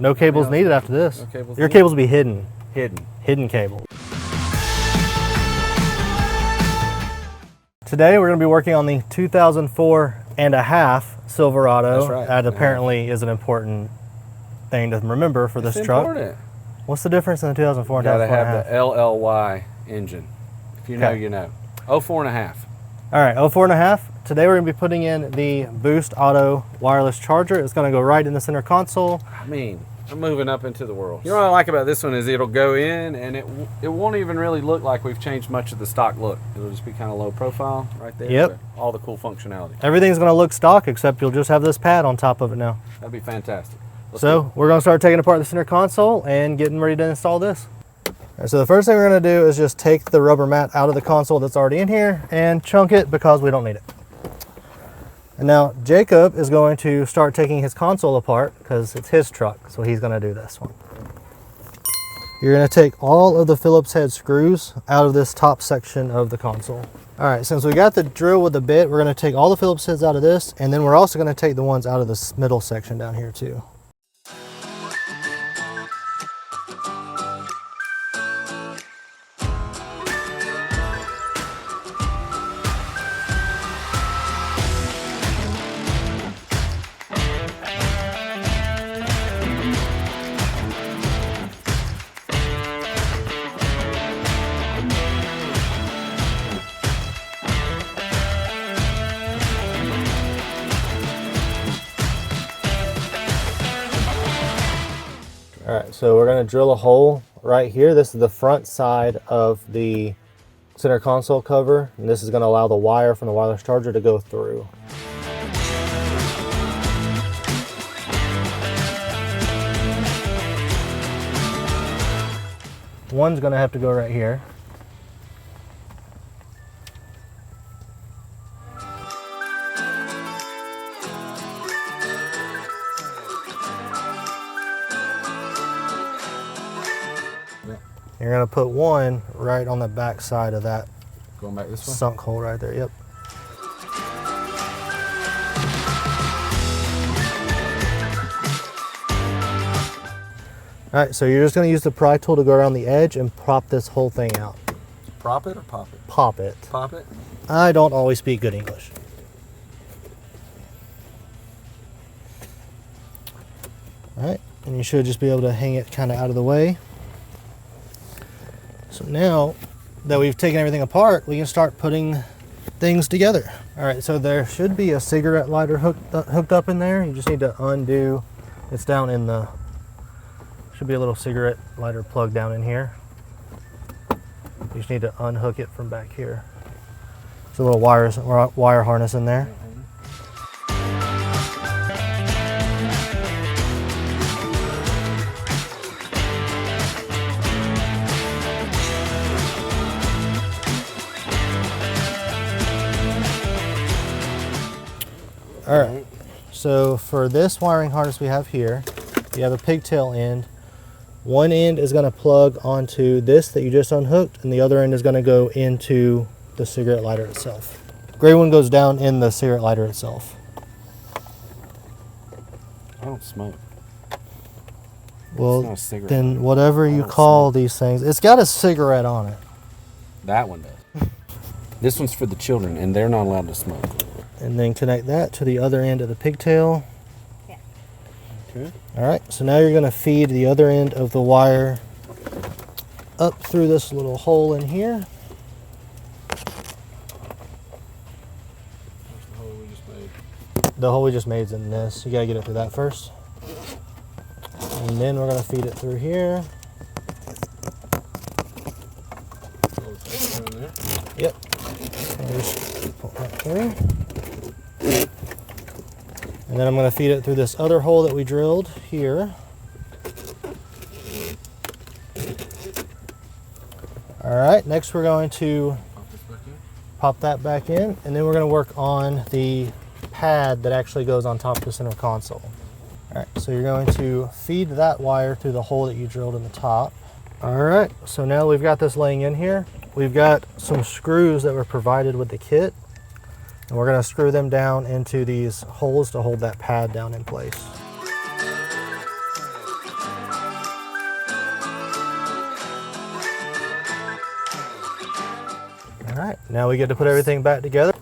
No cables needed after this. No cables Your needed. cables will be hidden. Hidden Cable. Today we're going to be working on the 2004.5 Silverado. That's right. That apparently is an important thing to remember for this truck. Important. What's the difference in the 2004 and You gotta 4.5? have the LLY engine. If you know, Okay. you know. 04.5. All right, 04.5. Today we're going to be putting in the Boost Auto wireless charger. It's going to go right in the center console. I mean, I'm moving up into the world. You know what I like about this one is it'll go in and it won't even really look like we've changed much of the stock look. It'll just be kind of low profile right there. Yep. All the cool functionality. Everything's going to look stock except you'll just have this pad on top of it now. That'd be fantastic. So we're going to start taking apart the center console and getting ready to install this. All right, so the first thing we're going to do is just take the rubber mat out of the console that's already in here and chunk it because we don't need it. And now Jacob is going to start taking his console apart because it's his truck, so he's going to do this one. You're going to take all of the Phillips head screws out of this top section of the console. All right, since we got the drill with the bit, we're going to take all the Phillips heads out of this, and then we're also going to take the ones out of this middle section down here too. All right, so we're going to drill a hole right here. This is the front side of the center console cover, and this is going to allow the wire from the wireless charger to go through. One's going to have to go right here. You're going to put one right on the back side of that Going back this way? sunk hole right there. Yep. All right, so you're just going to use the pry tool to go around the edge and prop this whole thing out. Prop it or pop it? Pop it. Pop it? I don't always speak good English. All right, and you should just be able to hang it kind of out of the way. So now that we've taken everything apart, we can start putting things together. All right, so there should be a cigarette lighter hooked up in there. You just need to undo. It's down in the, should be a little cigarette lighter plug down in here. You just need to unhook it from back here. There's a little wire harness in there. All right, so for this wiring harness we have here, you have a pigtail end. One end is going to plug onto this that you just unhooked, and the other end is going to go into the cigarette lighter itself. Gray one goes down in the cigarette lighter itself. I don't smoke. Well, not a cigarette then lighter. whatever you call these things, it's got a cigarette on it. That one does. This one's for the children, and they're not allowed to smoke. And then connect that to the other end of the pigtail. Yeah. Okay. All right, so now you're going to feed the other end of the wire up through this little hole in here. Where's the hole we just made? The hole we just made is in this. You got to get it through that first. And then we're going to feed it through here. Yep. And just pull that through. And then I'm going to feed it through this other hole that we drilled here. All right, next we're going to pop that back in, and then we're going to work on the pad that actually goes on top of the center console. All right, so you're going to feed that wire through the hole that you drilled in the top. All right, so now we've got this laying in here. We've got some screws that were provided with the kit, and we're going to screw them down into these holes to hold that pad down in place. right, now we get to put everything back together.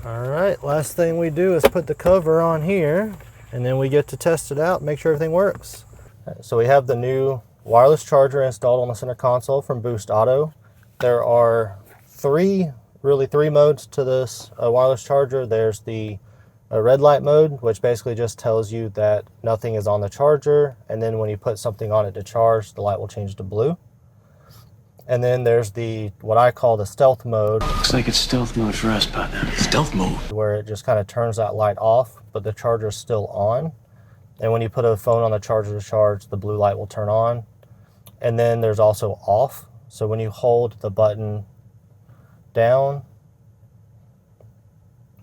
All right, last thing we do is put the cover on here, and then we get to test it out, make sure everything works. So we have the new wireless charger installed on the center console from Boost Auto. There are three modes to this wireless charger. There's the red light mode, which basically just tells you that nothing is on the charger, and then when you put something on it to charge, the light will change to blue. And then there's the, what I call the stealth mode. Looks like it's stealth mode for us, partner. Stealth mode? Where it just kind of turns that light off, but the charger's still on. And when you put a phone on the charger to charge, the blue light will turn on. And then there's also off. So when you hold the button down,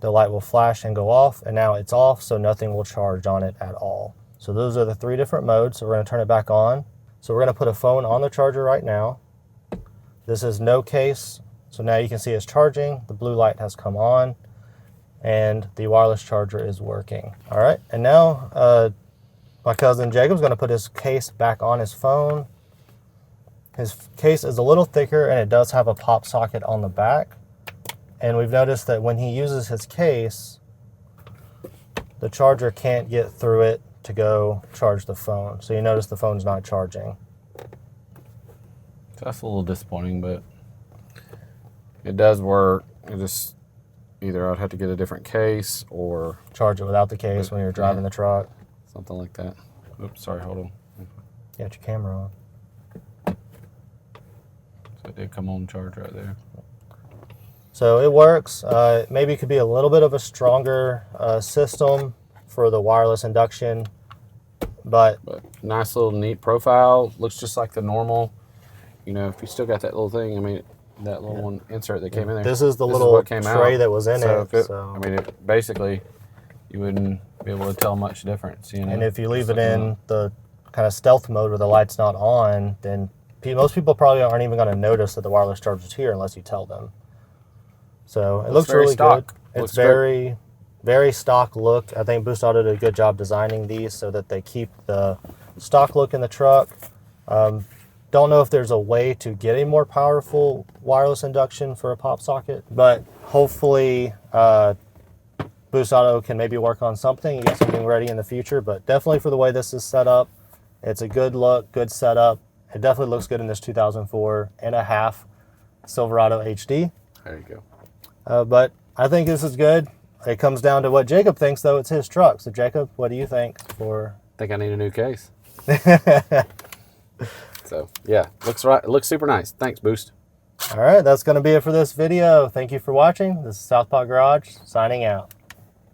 the light will flash and go off, and now it's off, so nothing will charge on it at all. So those are the three different modes. So we're gonna turn it back on. So we're gonna put a phone on the charger right now. This is no case, so now you can see it's charging, the blue light has come on, and the wireless charger is working. All right, and now my cousin Jacob's gonna put his case back on his phone. His case is a little thicker, and it does have a pop socket on the back. And we've noticed that when he uses his case, the charger can't get through it to go charge the phone. So you notice the phone's not charging. That's a little disappointing, but it does work. It just either I'd have to get a different case or charge it without the case when you're driving the truck. Something like that. Oops, sorry, hold on. You got your camera on. So it did come on charge right there. So it works. Maybe it could be a little bit of a stronger system for the wireless induction, but nice little neat profile. Looks just like the normal. You know, if you still got that little thing, I mean, that little one insert that came in there. This is the little tray that was in it. So. I mean, basically, you wouldn't be able to tell much difference. You know? And if you leave it in the kind of stealth mode where the light's not on, then most people probably aren't even going to notice that the wireless charger's here unless you tell them. So it looks really good. It's very, very stock look. I think Boost Auto did a good job designing these so that they keep the stock look in the truck. Don't know if there's a way to get a more powerful wireless induction for a pop socket, but hopefully Boost Auto can maybe work on something and get something ready in the future. But definitely for the way this is set up, it's a good look, good setup. It definitely looks good in this 2004 and a half Silverado HD. There you go. But I think this is good. It comes down to what Jacob thinks, though. It's his truck. So Jacob, what do you think? I think I need a new case. So yeah, looks right. It looks super nice. Thanks, Boost. All right, that's going to be it for this video. Thank you for watching. This is Southpaw Garage signing out.